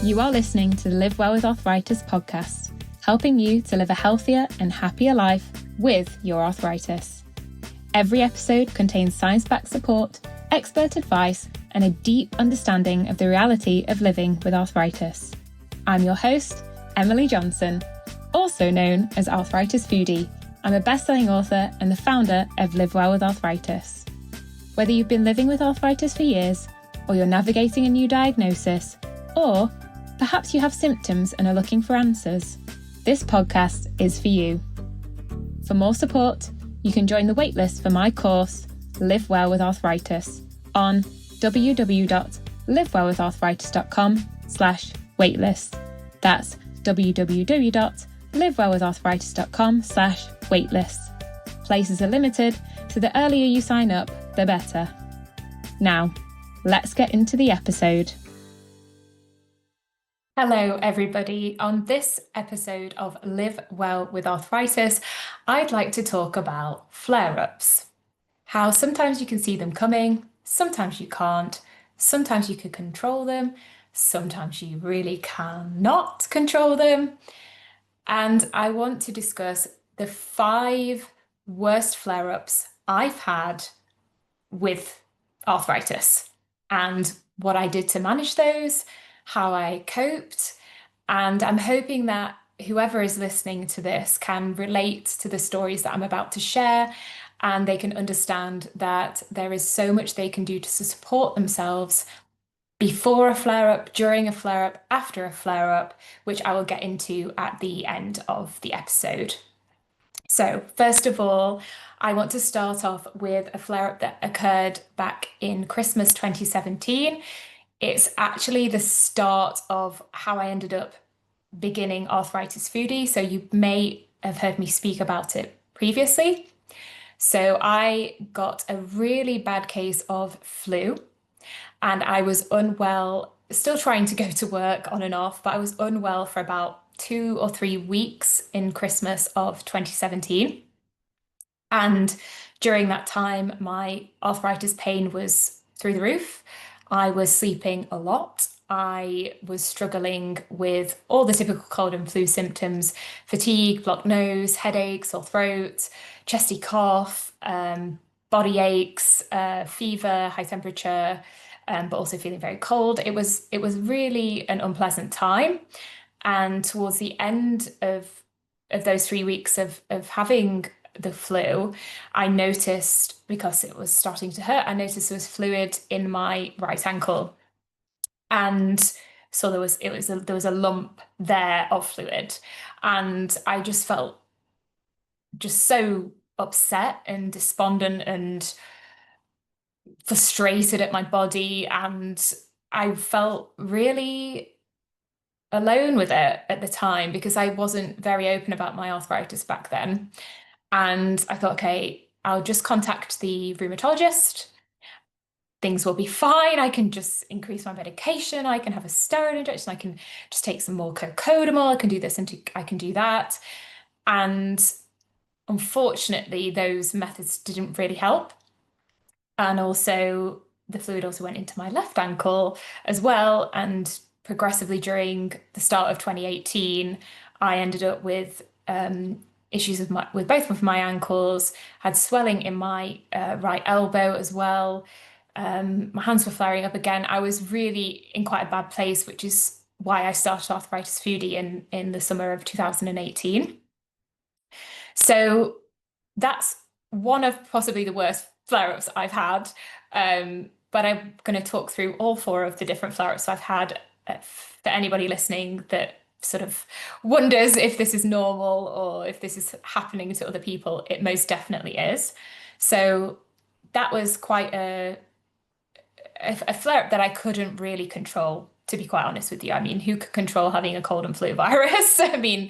You are listening to the Live Well with Arthritis podcast, helping you to live a healthier and happier life with your arthritis. Every episode contains science-backed support, expert advice, and a deep understanding of the reality of living with arthritis. I'm your host, Emily Johnson, also known as Arthritis Foodie. I'm a best-selling author and the founder of Live Well with Arthritis. Whether you've been living with arthritis for years, or you're navigating a new diagnosis, or perhaps you have symptoms and are looking for answers, this podcast is for you. For more support, you can join the waitlist for my course, Live Well with Arthritis, on www.livewellwitharthritis.com/waitlist. That's www.livewellwitharthritis.com/waitlist. Places are limited, so the earlier you sign up, the better. Now, let's get into the episode. Hello, everybody. On this episode of Live Well with Arthritis, I'd like to talk about flare-ups. How sometimes you can see them coming, sometimes you can't, sometimes you can control them, sometimes you really cannot control them. And I want to discuss the 5 worst flare-ups I've had with arthritis and what I did to manage those, how I coped, and I'm hoping that whoever is listening to this can relate to the stories that I'm about to share, and they can understand that there is so much they can do to support themselves before a flare-up, during a flare-up, after a flare-up, which I will get into at the end of the episode. So first of all, I want to start off with a flare-up that occurred back in Christmas 2017. It's actually the start of how I ended up beginning Arthritis Foodie. So you may have heard me speak about it previously. So I got a really bad case of flu and I was unwell, still trying to go to work on and off, but I was unwell for about 2 or 3 weeks in Christmas of 2017. And during that time, my arthritis pain was through the roof. I was sleeping a lot. I was struggling with all the typical cold and flu symptoms: fatigue, blocked nose, headaches, sore throat, chesty cough, body aches, fever, high temperature, but also feeling very cold. It was really an unpleasant time. And towards the end of those 3 weeks of having the flu, I noticed, because it was starting to hurt, I noticed there was fluid in my right ankle. And so there was a lump there of fluid. And I just felt just so upset and despondent and frustrated at my body. And I felt really alone with it at the time because I wasn't very open about my arthritis back then. And I thought, okay, I'll just contact the rheumatologist. Things will be fine. I can just increase my medication. I can have a steroid injection. I can just take some more cocodamol. I can do this and I can do that. And unfortunately, those methods didn't really help. And also the fluid also went into my left ankle as well. And progressively during the start of 2018, I ended up with issues with both of my ankles, had swelling in my right elbow as well. My hands were flaring up again. I was really in quite a bad place, which is why I started Arthritis Foodie in the summer of 2018. So that's one of possibly the worst flare-ups I've had. But I'm going to talk through all 4 of the different flare-ups I've had for anybody listening that sort of wonders if this is normal or if this is happening to other people. It most definitely is. So that was quite a flare-up that I couldn't really control, to be quite honest with you. I mean, who could control having a cold and flu virus? I mean,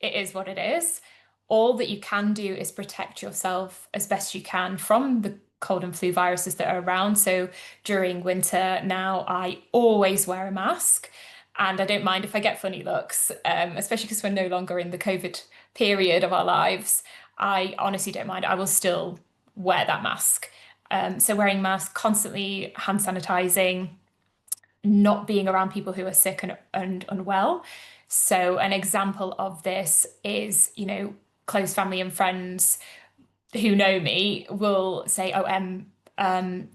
it is what it is. All that you can do is protect yourself as best you can from the cold and flu viruses that are around. So during winter now, I always wear a mask. And I don't mind if I get funny looks, especially because we're no longer in the COVID period of our lives. I honestly don't mind. I will still wear that mask. So wearing masks, constantly hand sanitizing, not being around people who are sick and unwell. So an example of this is, close family and friends who know me will say, "Oh,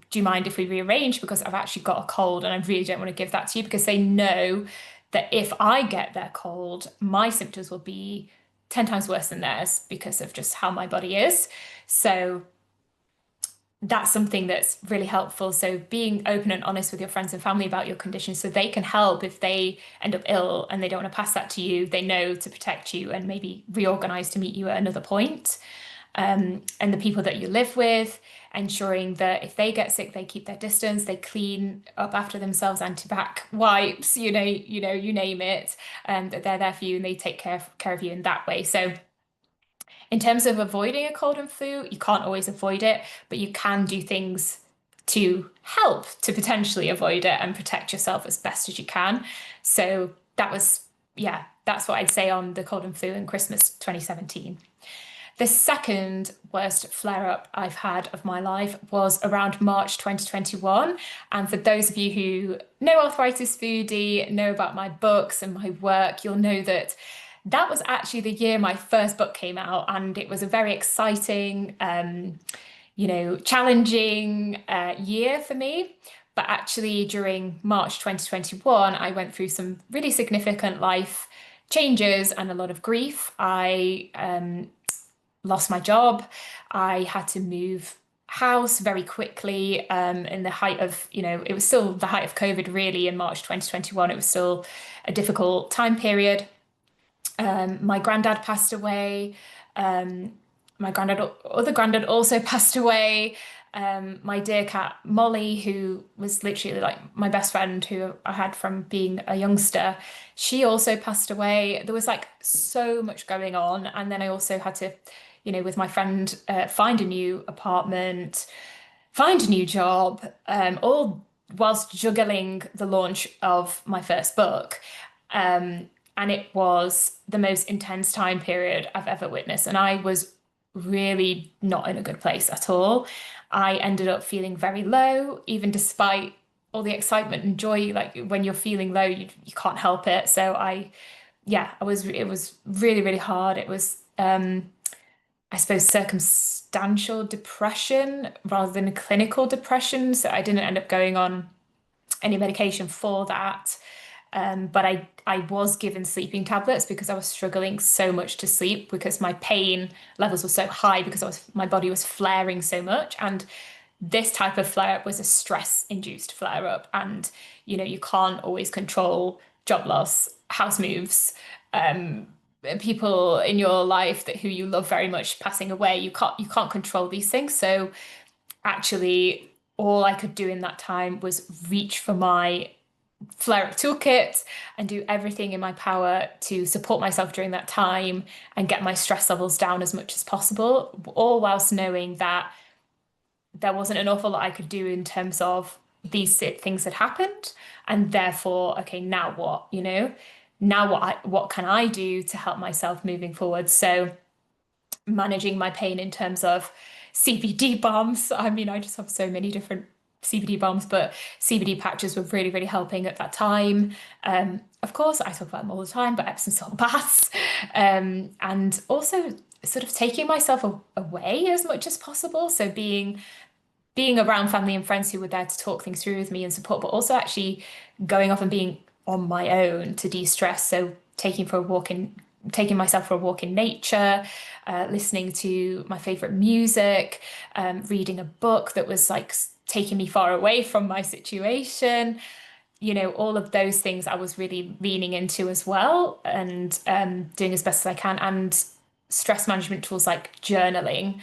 do you mind if we rearrange? Because I've actually got a cold and I really don't want to give that to you," because they know that if I get their cold, my symptoms will be 10 times worse than theirs because of just how my body is. So that's something that's really helpful. So being open and honest with your friends and family about your condition so they can help if they end up ill and they don't want to pass that to you, they know to protect you and maybe reorganize to meet you at another point. And the people that you live with, ensuring that if they get sick, they keep their distance, they clean up after themselves, anti-bac wipes, you name it, that they're there for you and they take care of you in that way. So in terms of avoiding a cold and flu, you can't always avoid it, but you can do things to help to potentially avoid it and protect yourself as best as you can. So that's what I'd say on the cold and flu in Christmas 2017. The second worst flare-up I've had of my life was around March 2021. And for those of you who know Arthritis Foodie, know about my books and my work, you'll know that that was actually the year my first book came out, and it was a very exciting, challenging year for me. But actually, during March 2021, I went through some really significant life changes and a lot of grief. I lost my job. I had to move house very quickly in the height of, it was still the height of COVID really in March 2021. It was still a difficult time period. My granddad passed away. My other granddad also passed away. My dear cat Molly, who was literally like my best friend who I had from being a youngster, she also passed away. There was like so much going on. And then I also had to, with my friend, find a new apartment, find a new job, all whilst juggling the launch of my first book. And it was the most intense time period I've ever witnessed. And I was really not in a good place at all. I ended up feeling very low, even despite all the excitement and joy. Like when you're feeling low, you can't help it. So it was really, really hard. It was, I suppose, circumstantial depression rather than clinical depression. So I didn't end up going on any medication for that. But I was given sleeping tablets because I was struggling so much to sleep because my pain levels were so high because my body was flaring so much. And this type of flare-up was a stress-induced flare-up. And, you can't always control job loss, house moves, people in your life who you love very much passing away. You can't control these things. So actually, all I could do in that time was reach for my flare-up toolkit and do everything in my power to support myself during that time and get my stress levels down as much as possible, all whilst knowing that there wasn't an awful lot I could do in terms of these things that happened. And therefore, okay, now what? Now what can I do to help myself moving forward? So managing my pain in terms of CBD balms. I mean, I just have so many different CBD balms, but CBD patches were really, really helping at that time. Of course, I talk about them all the time, but Epsom salt baths, and also sort of taking myself away as much as possible. So being around family and friends who were there to talk things through with me and support, but also actually going off and being on my own to de-stress. So taking myself for a walk in nature, listening to my favorite music, reading a book that was like taking me far away from my situation, all of those things I was really leaning into as well, and doing as best as I can. And stress management tools like journaling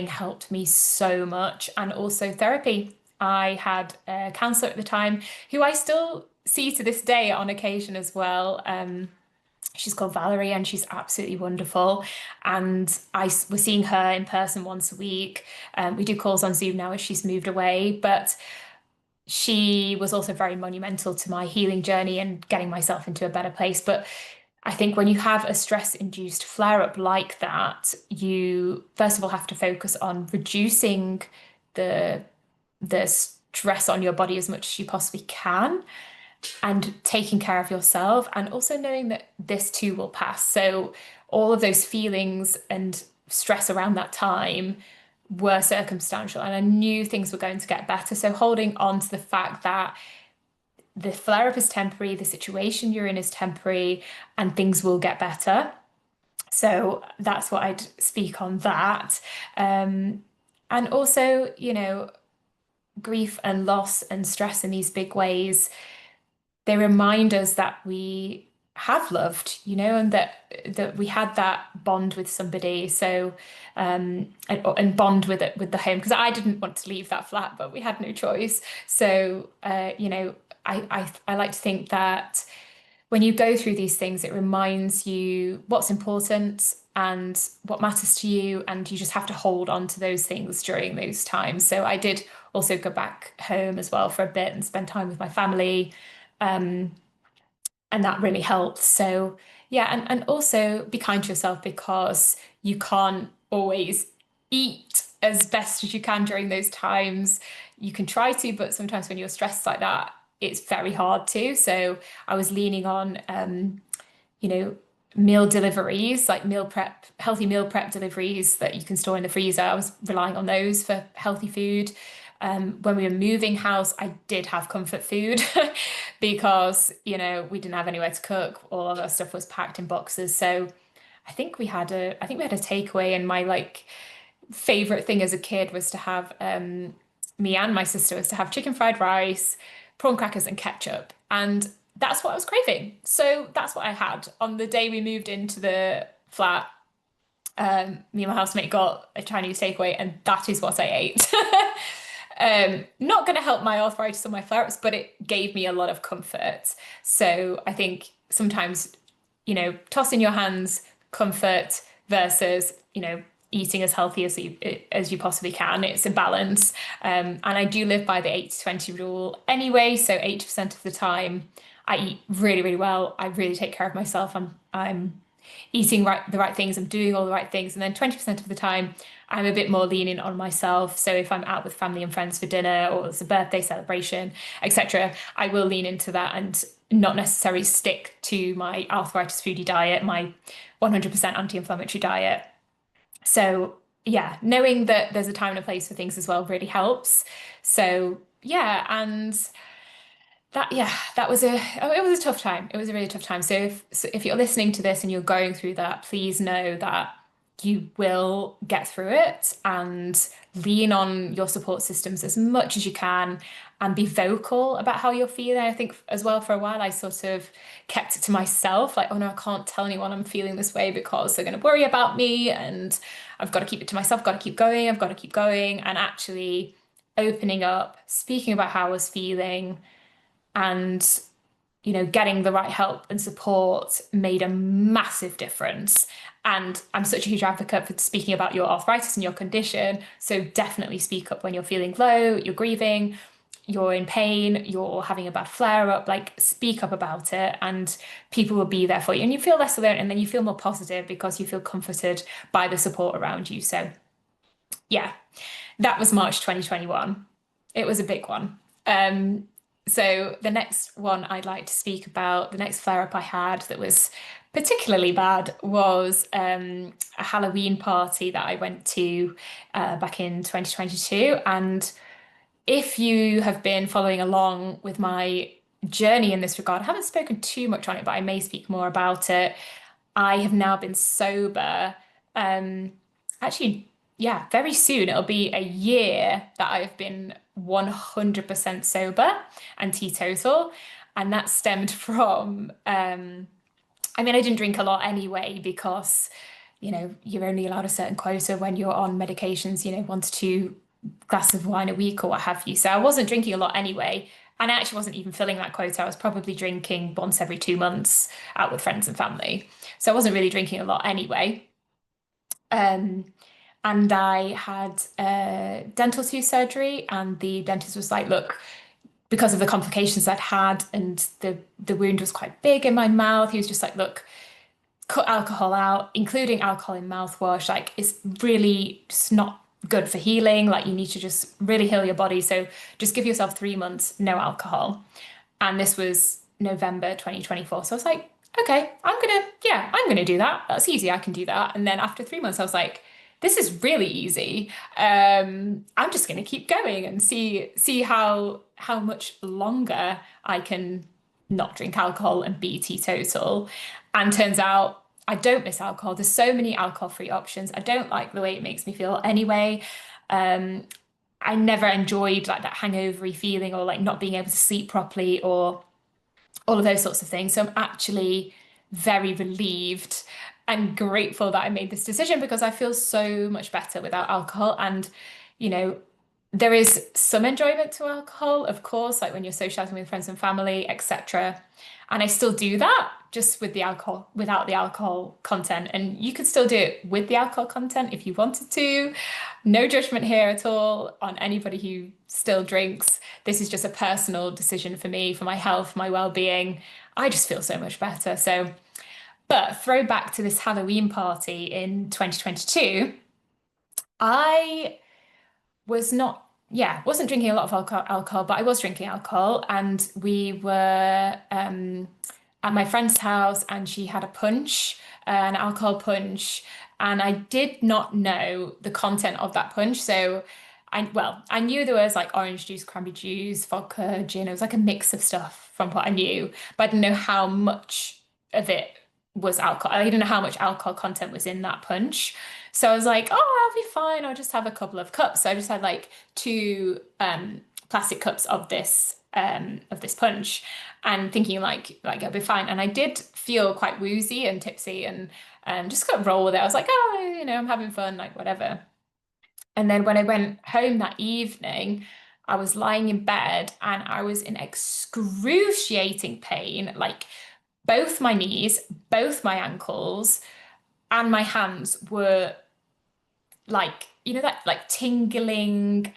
helped me so much, and also therapy. I had a counselor at the time who I still see to this day on occasion as well. She's called Valerie and she's absolutely wonderful. And I was seeing her in person once a week. We do calls on Zoom now as she's moved away, but she was also very monumental to my healing journey and getting myself into a better place. But I think when you have a stress-induced flare-up like that, you first of all have to focus on reducing the dress on your body as much as you possibly can, and taking care of yourself, and also knowing that this too will pass. So all of those feelings and stress around that time were circumstantial, and I knew things were going to get better. So holding on to the fact that the flare up is temporary, the situation you're in is temporary, and things will get better. So that's what I'd speak on that. And also, grief and loss and stress in these big ways, they remind us that we have loved, and that we had that bond with somebody. So and bond with it, with the home, because I didn't want to leave that flat, but we had no choice. So I like to think that when you go through these things, it reminds you what's important and what matters to you, and you just have to hold on to those things during those times. So I did also go back home as well for a bit and spend time with my family. And that really helped. So yeah, and also be kind to yourself, because you can't always eat as best as you can during those times. You can try to, but sometimes when you're stressed like that, it's very hard to. So I was leaning on, meal deliveries, like healthy meal prep deliveries that you can store in the freezer. I was relying on those for healthy food. When we were moving house, I did have comfort food because, we didn't have anywhere to cook. All of our stuff was packed in boxes. So I think we had a takeaway, and my favorite thing as a kid was to have, me and my sister was to have chicken fried rice, prawn crackers and ketchup. And that's what I was craving. So that's what I had on the day we moved into the flat. Me and my housemate got a Chinese takeaway, and that is what I ate. Not going to help my arthritis or my flare-ups, but it gave me a lot of comfort. So I think sometimes, toss in your hands comfort versus, eating as healthy as you possibly can. It's a balance. And I do live by the 80-20 rule anyway. So 80% of the time I eat really, really well. I really take care of myself. I'm eating the right things. I'm doing all the right things. And then 20% of the time I'm a bit more lenient on myself. So if I'm out with family and friends for dinner, or it's a birthday celebration, etc., I will lean into that and not necessarily stick to my Arthritis Foodie diet, my 100% anti-inflammatory diet. So yeah, knowing that there's a time and a place for things as well really helps. So yeah, and that was it was a tough time. It was a really tough time. So if you're listening to this and you're going through that, please know that you will get through it, and lean on your support systems as much as you can, and be vocal about how you're feeling. I think as well, for a while I sort of kept it to myself, like, oh no, I can't tell anyone I'm feeling this way because they're going to worry about me, and I've got to keep it to myself, got to keep going, I've got to keep going. And actually opening up, speaking about how I was feeling, and getting the right help and support made a massive difference. And I'm such a huge advocate for speaking about your arthritis and your condition. So definitely speak up when you're feeling low, you're grieving, you're in pain, you're having a bad flare up. Speak up about it, and people will be there for you. And you feel less alone, and then you feel more positive because you feel comforted by the support around you. So yeah, that was March 2021. It was a big one. So the next one I'd like to speak about, the next flare up I had that was particularly bad, was a Halloween party that I went to back in 2022. And if you have been following along with my journey in this regard, I haven't spoken too much on it, but I may speak more about it. I have now been sober. Actually, yeah, very soon it'll be a year that I've been 100% sober and teetotal. And that stemmed from, I didn't drink a lot anyway, because, you're only allowed a certain quota when you're on medications, 1 to 2 glasses of wine a week or what have you. So I wasn't drinking a lot anyway. And I actually wasn't even filling that quota. I was probably drinking once every 2 months out with friends and family. So I wasn't really drinking a lot anyway. And I had dental tooth surgery, and the dentist was like, look, because of the complications I'd had, and the wound was quite big in my mouth, he was just like, look, cut alcohol out, including alcohol in mouthwash. It's really just not good for healing. Like you need to just really heal your body. So just give yourself 3 months, no alcohol. And this was November 2024. So I was like, okay, I'm gonna do that. That's easy. I can do that. And then after 3 months, I was like, this is really easy. I'm just gonna keep going and see how much longer I can not drink alcohol and be teetotal. And turns out I don't miss alcohol. There's so many alcohol-free options. I don't like the way it makes me feel anyway. Um, I never enjoyed like that hangovery feeling or like not being able to sleep properly or all of those sorts of things. So I'm actually very relieved and grateful that I made this decision because I feel so much better without alcohol. And, you know, there is some enjoyment to alcohol, of course, like when you're socializing with friends and family, etc. And I still do that just with the alcohol, without the alcohol content. And you could still do it with the alcohol content if you wanted to. No judgment here at all on anybody who still drinks. This is just a personal decision for me, for my health, my well-being. I just feel so much better. So, but throw back to this Halloween party in 2022, I was not, yeah, wasn't drinking a lot of alcohol, but I was drinking alcohol. And we were at my friend's house and she had a punch, an alcohol punch. And I did not know the content of that punch. So I knew there was like orange juice, cranberry juice, vodka, gin. It was like a mix of stuff from what I knew, but I didn't know how much of it was alcohol. I didn't know how much alcohol content was in that punch. So I was like, oh, I'll be fine. I'll just have a couple of cups. So I just had like two plastic cups of this punch and thinking like I'll be fine. And I did feel quite woozy and tipsy and just got roll with it. I was like, oh, I'm having fun, like whatever. And then when I went home that evening, I was lying in bed and I was in excruciating pain, like both my knees, both my ankles, and my hands were like, that like tingling,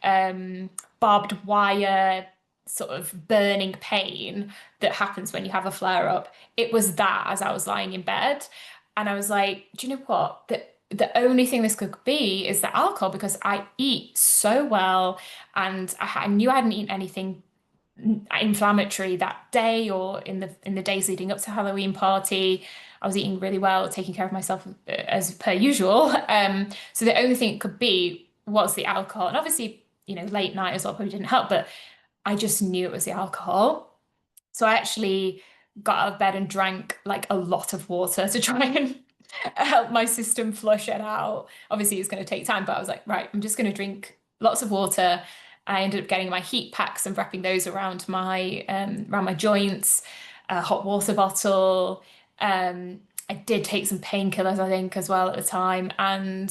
barbed wire, sort of burning pain that happens when you have a flare up. It was that as I was lying in bed. And I was like, do you know what? The only thing this could be is the alcohol because I eat so well and I knew I hadn't eaten anything inflammatory that day or in the days leading up to Halloween party. I was eating really well, taking care of myself as per usual. So the only thing it could be was the alcohol. And obviously, late night as well probably didn't help, but I just knew it was the alcohol. So I actually got out of bed and drank like a lot of water to try and help my system flush it out. Obviously, it's going to take time, but I was like, right, I'm just going to drink lots of water. I ended up getting my heat packs and wrapping those around my joints, a hot water bottle. I did take some painkillers, I think, as well at the time, and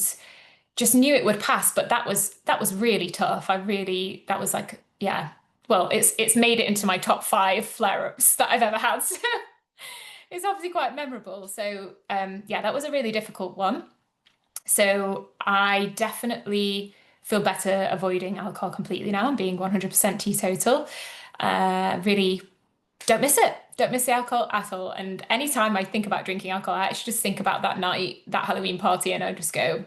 just knew it would pass. But that was really tough. That was like, yeah. Well, it's made it into my top 5 flare-ups that I've ever had. So it's obviously quite memorable. So yeah, that was a really difficult one. So I definitely feel better avoiding alcohol completely now and being 100% teetotal. Really don't miss it. Don't miss the alcohol at all. And anytime I think about drinking alcohol, I actually just think about that night, that Halloween party, and I just go,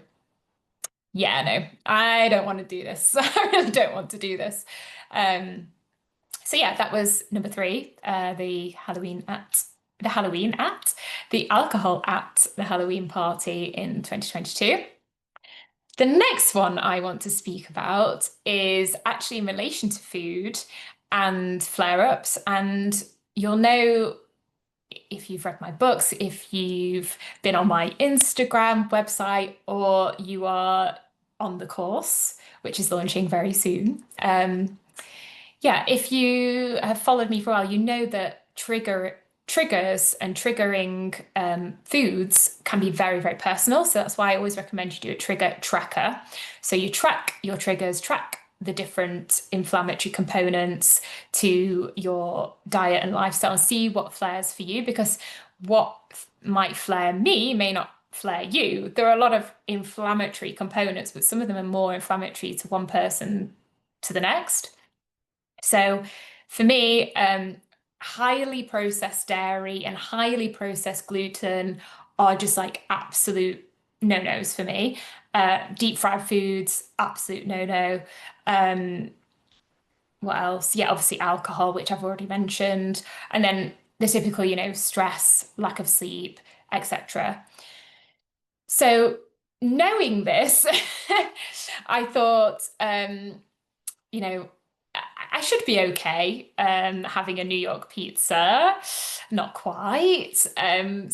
yeah, no, I don't want to do this. I really don't want to do this. So yeah, that was number 3, the alcohol at the Halloween party in 2022. The next one I want to speak about is actually in relation to food and flare-ups. And you'll know if you've read my books, if you've been on my Instagram website, or you are on the course, which is launching very soon. Yeah, if you have followed me for a while, you know that triggers and triggering foods can be very, very personal. So that's why I always recommend you do a trigger tracker. So you track your triggers, track the different inflammatory components to your diet and lifestyle and see what flares for you, because what might flare me may not flare you. There are a lot of inflammatory components, but some of them are more inflammatory to one person to the next. So for me, highly processed dairy and highly processed gluten are just like absolute no-nos for me. Deep fried foods, absolute no-no. Um, what else? Yeah, obviously alcohol, which I've already mentioned. And then the typical, stress, lack of sleep, etc. So knowing this, I thought, you know, I should be okay having a New York pizza. Not quite. I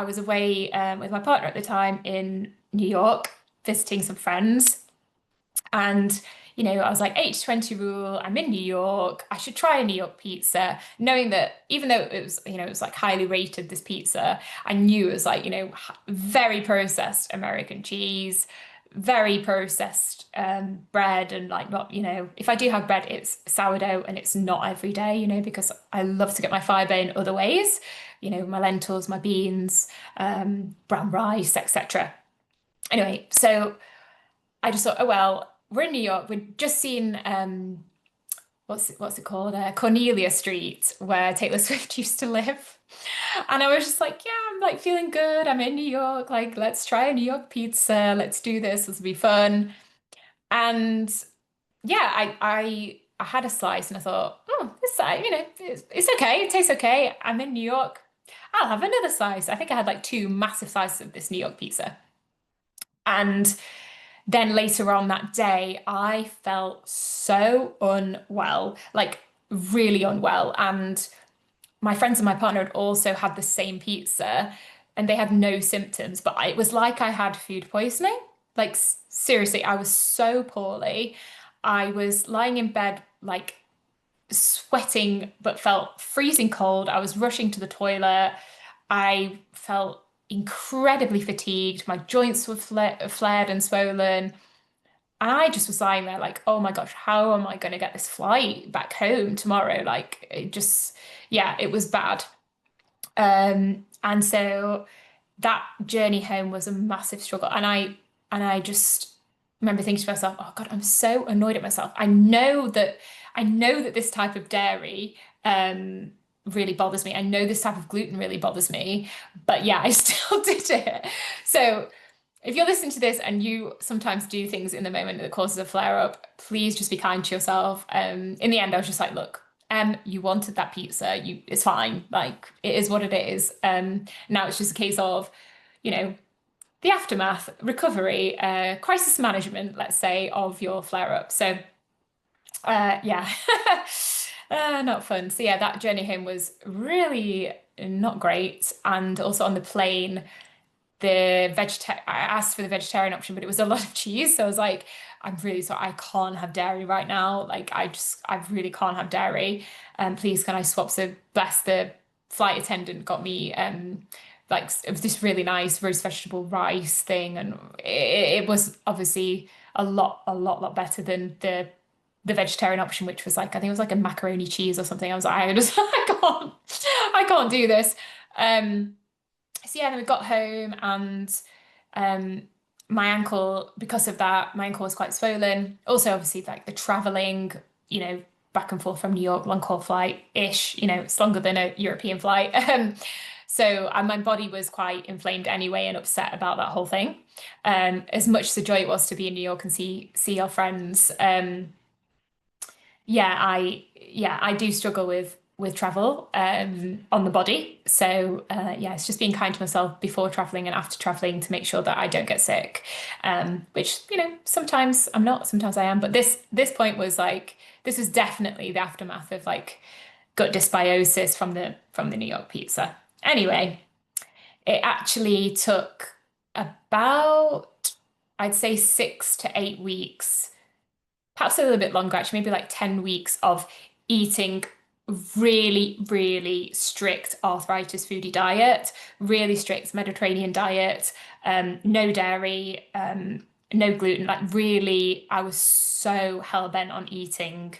was away with my partner at the time in New York, visiting some friends. And, I was like 80-20 rule, I'm in New York, I should try a New York pizza, knowing that even though it was like highly rated, this pizza, I knew it was like, very processed American cheese, very processed bread, and like not, if I do have bread, it's sourdough and it's not every day, because I love to get my fiber in other ways, my lentils, my beans, brown rice, etc. Anyway, so I just thought, oh well, we're in New York. We've just seen what's it called? Cornelia Street, where Taylor Swift used to live. And I was just like, yeah, I'm like feeling good. I'm in New York. Like, let's try a New York pizza. Let's do this. This will be fun. And yeah, I had a slice and I thought, oh, it's okay. It tastes okay. I'm in New York. I'll have another slice. I think I had like two massive slices of this New York pizza. And then later on that day, I felt so unwell, like really unwell. And my friends and my partner had also had the same pizza and they had no symptoms, but it was like I had food poisoning. Like, seriously, I was so poorly. I was lying in bed, like sweating, but felt freezing cold. I was rushing to the toilet. I felt incredibly fatigued. My joints were flared and swollen. And I just was lying there like, oh my gosh, how am I going to get this flight back home tomorrow? Like, yeah, it was bad. And so that journey home was a massive struggle. And I just remember thinking to myself, oh God, I'm so annoyed at myself. I know that this type of dairy really bothers me. I know this type of gluten really bothers me. But yeah, I still did it. So if you're listening to this and you sometimes do things in the moment that causes a flare up, please just be kind to yourself. In the end, I was just like, look, you wanted that pizza. It's fine. Like, it is what it is. Now it's just a case of, you know, the aftermath, recovery, crisis management, let's say, of your flare up. So, yeah, not fun. So yeah, that journey home was really not great. And also on the plane, I asked for the vegetarian option, but it was a lot of cheese. So I was like, I'm really sorry, I can't have dairy right now. Like, I really can't have dairy. Please, can I swap? So bless the flight attendant got me like this really nice roast vegetable rice thing, and it was obviously a lot better than the vegetarian option, which was like, I think it was like a macaroni cheese or something. I was like, I can't do this. So yeah, then we got home and um my ankle, because of that, my ankle was quite swollen. Also, obviously, like the traveling, back and forth from New York, long haul flight ish, it's longer than a European flight. So my body was quite inflamed anyway and upset about that whole thing. As much as a joy it was to be in New York and see our friends. I do struggle with travel on the body. So yeah, it's just being kind to myself before traveling and after traveling to make sure that I don't get sick. Which, sometimes I'm not, sometimes I am. But this point was like, this was definitely the aftermath of like gut dysbiosis from the New York pizza. Anyway, it actually took about, I'd say, 6 to 8 weeks, perhaps a little bit longer, actually, maybe like 10 weeks of eating really, really strict arthritis foodie diet, really strict Mediterranean diet, no dairy, no gluten. Like, really, I was so hell bent on eating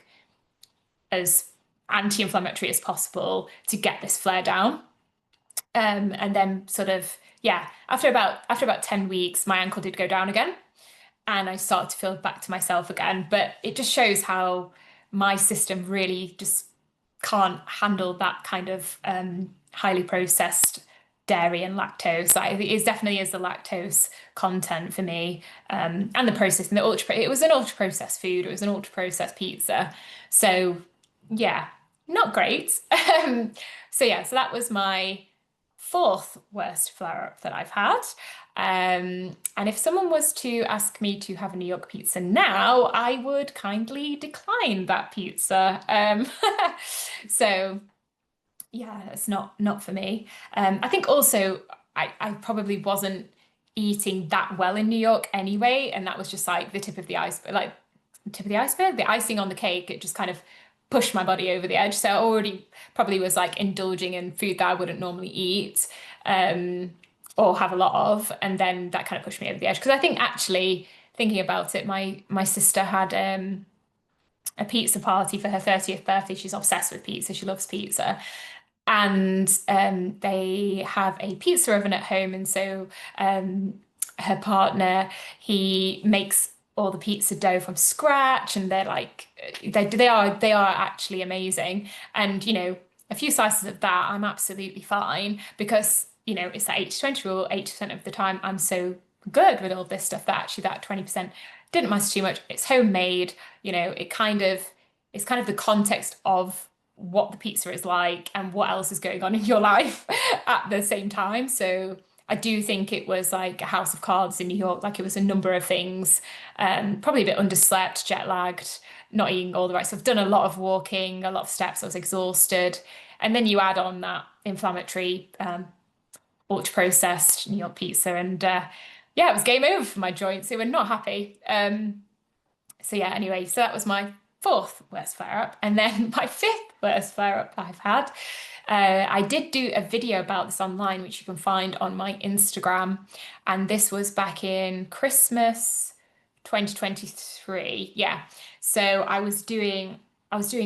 as anti-inflammatory as possible to get this flare down. And then sort of, yeah, after about 10 weeks, my ankle did go down again and I started to feel back to myself again. But it just shows how my system really just can't handle that kind of highly processed dairy and lactose. Like, it definitely is the lactose content for me, and the processing. It was an ultra processed food. It was an ultra processed pizza. So yeah, not great. So yeah, so that was my fourth worst flare up that I've had. And if someone was to ask me to have a New York pizza now, I would kindly decline that pizza. So yeah, it's not for me. I think also I probably wasn't eating that well in New York anyway, and that was just like the tip of the iceberg, like tip of the iceberg, the icing on the cake. It just kind of pushed my body over the edge. So I already probably was like indulging in food that I wouldn't normally eat, or have a lot of, and then that kind of pushed me over the edge. Because I think actually thinking about it, my sister had a pizza party for her 30th birthday. She's obsessed with pizza. She loves pizza. And they have a pizza oven at home. And so her partner, he makes all the pizza dough from scratch, and they're like they are actually amazing. And a few slices of that, I'm absolutely fine, because it's that 80-20 rule. 80% of the time I'm so good with all this stuff that actually that 20% didn't matter too much. It's homemade. It's kind of the context of what the pizza is like and what else is going on in your life at the same time. So I do think it was like a house of cards in New York. Like, it was a number of things, probably a bit underslept, jet lagged, not eating all the right stuff. Done a lot of walking, a lot of steps. I was exhausted. And then you add on that inflammatory, ultra processed New York pizza. And yeah, it was game over for my joints. They were not happy. So yeah, anyway, so that was my fourth worst flare up. And then my fifth worst flare up I've had. I did do a video about this online, which you can find on my Instagram. And this was back in Christmas 2023. Yeah. So I was doing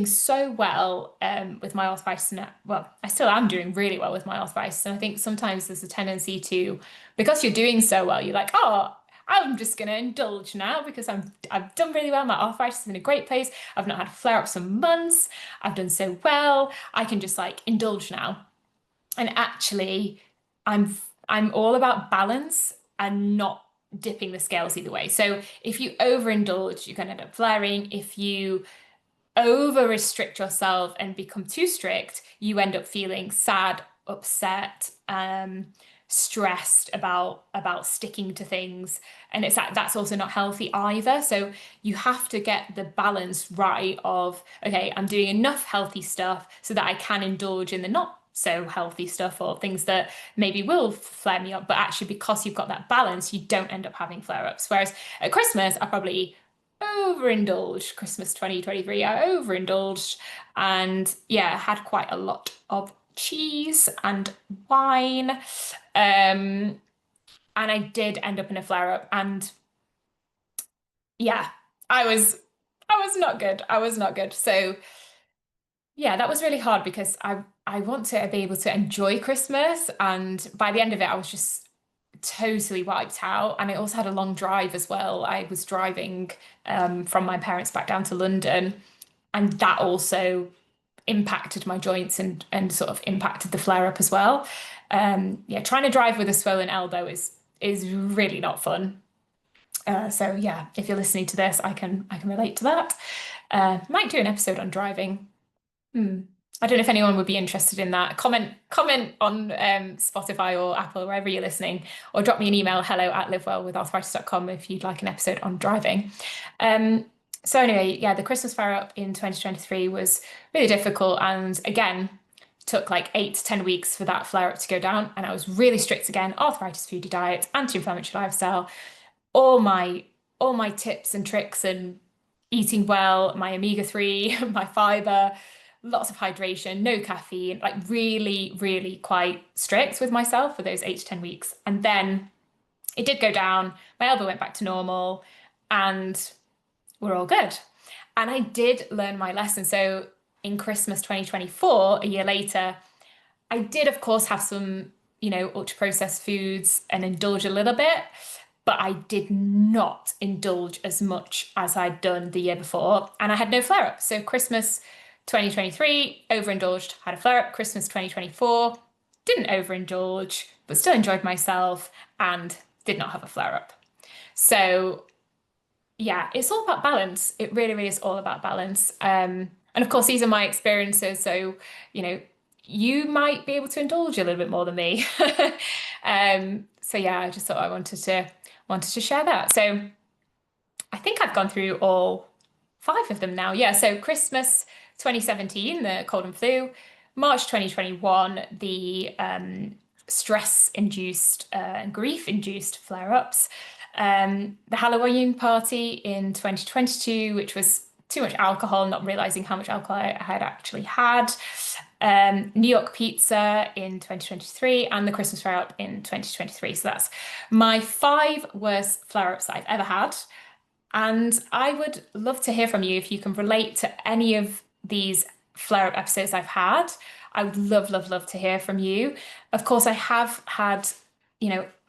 so well with my arthritis. Well, I still am doing really well with my arthritis. And I think sometimes there's a tendency to, because you're doing so well, you're like, oh, I'm just going to indulge now because I've done really well. My arthritis is in a great place. I've not had flare-ups for months. I've done so well. I can just like indulge now. And actually, I'm all about balance and not dipping the scales either way. So if you overindulge, you're going to end up flaring. If you over restrict yourself and become too strict, you end up feeling sad, upset, stressed about sticking to things, and that's also not healthy either. So you have to get the balance right of, okay, I'm doing enough healthy stuff so that I can indulge in the not so healthy stuff or things that maybe will flare me up, but actually because you've got that balance, you don't end up having flare-ups. Whereas at Christmas, I probably overindulged. Christmas 2023, I overindulged, and yeah, had quite a lot of cheese and wine, and I did end up in a flare up, and yeah, I was not good. I was not good. So yeah, that was really hard because I want to be able to enjoy Christmas, and by the end of it, I was just totally wiped out. And I also had a long drive as well. I was driving from my parents back down to London, and that also impacted my joints and sort of impacted the flare up as well. Yeah, trying to drive with a swollen elbow is really not fun. So yeah, if you're listening to this, I can relate to that. Might do an episode on driving. I don't know if anyone would be interested in that. Comment on Spotify or Apple, wherever you're listening, or drop me an email, hello@livewellwitharthritis.com, if you'd like an episode on driving. So anyway, yeah, the Christmas flare up in 2023 was really difficult, and again, took like 8 to 10 weeks for that flare up to go down. And I was really strict again: Arthritis Foodie diet, anti-inflammatory lifestyle, all my tips and tricks, and eating well, my omega-3, my fiber, lots of hydration, no caffeine, like really, really quite strict with myself for those 8 to 10 weeks. And then it did go down, my elbow went back to normal, and we're all good. And I did learn my lesson. So in Christmas 2024, a year later, I did, of course, have some, ultra processed foods and indulge a little bit, but I did not indulge as much as I'd done the year before. And I had no flare up. So Christmas 2023, overindulged, had a flare up. Christmas 2024, didn't overindulge, but still enjoyed myself and did not have a flare-up. So yeah, it's all about balance. It really, really is all about balance. And of course, these are my experiences. So, you might be able to indulge a little bit more than me. So yeah, I just thought I wanted to share that. So I think I've gone through all 5 of them now. Yeah, so Christmas 2017, the cold and flu. March 2021, the stress-induced and grief-induced flare-ups. The Halloween party in 2022, which was too much alcohol, not realizing how much alcohol I had actually had. New York pizza in 2023, and the Christmas flare-up in 2023. So that's my 5 worst flare-ups that I've ever had. And I would love to hear from you if you can relate to any of these flare-up episodes I've had. I would love, love, love to hear from you. Of course, I have had,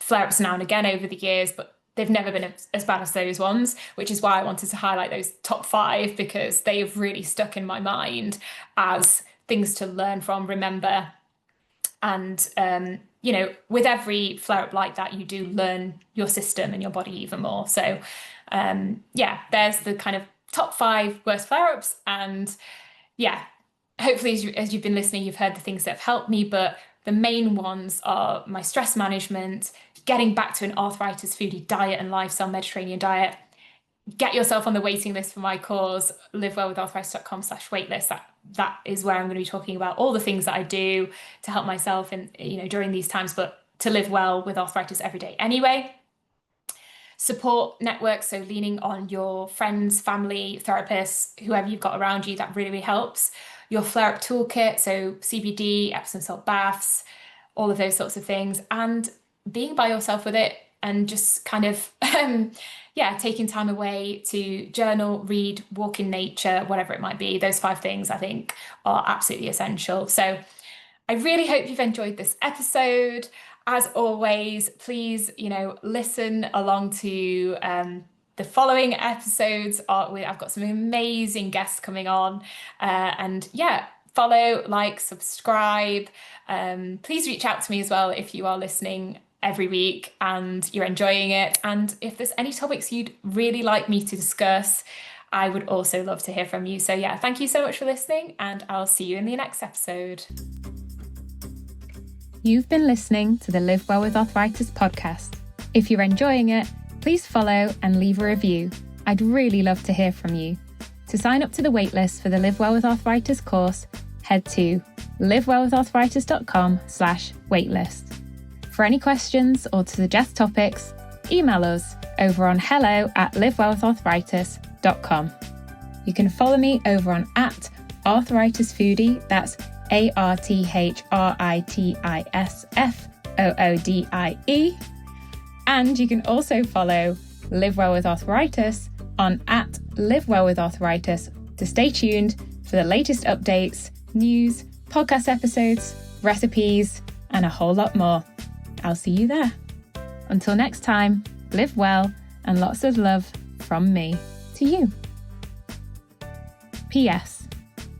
flare-ups now and again over the years, but they've never been as bad as those ones, which is why I wanted to highlight those top 5, because they've really stuck in my mind as things to learn from, remember. And, with every flare-up like that, you do learn your system and your body even more. So, there's the kind of top 5 worst flare-ups. And yeah, hopefully as you've been listening, you've heard the things that have helped me, but the main ones are my stress management, getting back to an Arthritis Foodie diet and lifestyle Mediterranean diet. Get yourself on the waiting list for my course, livewellwitharthritis.com/waitlist. That is where I'm going to be talking about all the things that I do to help myself in, during these times, but to live well with arthritis every day anyway. Support networks, so leaning on your friends, family, therapists, whoever you've got around you, that really, really helps. Your flare-up toolkit, so CBD, Epsom salt baths, all of those sorts of things, and being by yourself with it and just kind of, taking time away to journal, read, walk in nature, whatever it might be. Those 5 things I think are absolutely essential. So I really hope you've enjoyed this episode. As always, please, listen along to the following episodes. I've got some amazing guests coming on, follow, like, subscribe. Please reach out to me as well if you are listening every week and you're enjoying it. And if there's any topics you'd really like me to discuss, I would also love to hear from you. So yeah, thank you so much for listening, and I'll see you in the next episode. You've been listening to the Live Well with Arthritis podcast. If you're enjoying it, please follow and leave a review. I'd really love to hear from you. To sign up to the waitlist for the Live Well with Arthritis course, head to livewellwitharthritis.com/waitlist. For any questions or to suggest topics, email us over on hello@livewellwitharthritis.com. You can follow me over on @Arthritis Foodie, that's ARTHRITISFOODIE. And you can also follow Live Well with Arthritis on @LiveWellWithArthritis to stay tuned for the latest updates, news, podcast episodes, recipes, and a whole lot more. I'll see you there. Until next time, live well and lots of love from me to you. P.S.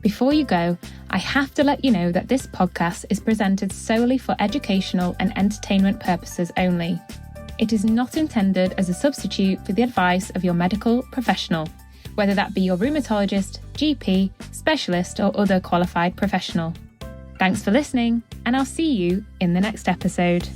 Before you go, I have to let you know that this podcast is presented solely for educational and entertainment purposes only. It is not intended as a substitute for the advice of your medical professional, whether that be your rheumatologist, GP, specialist, or other qualified professional. Thanks for listening, and I'll see you in the next episode.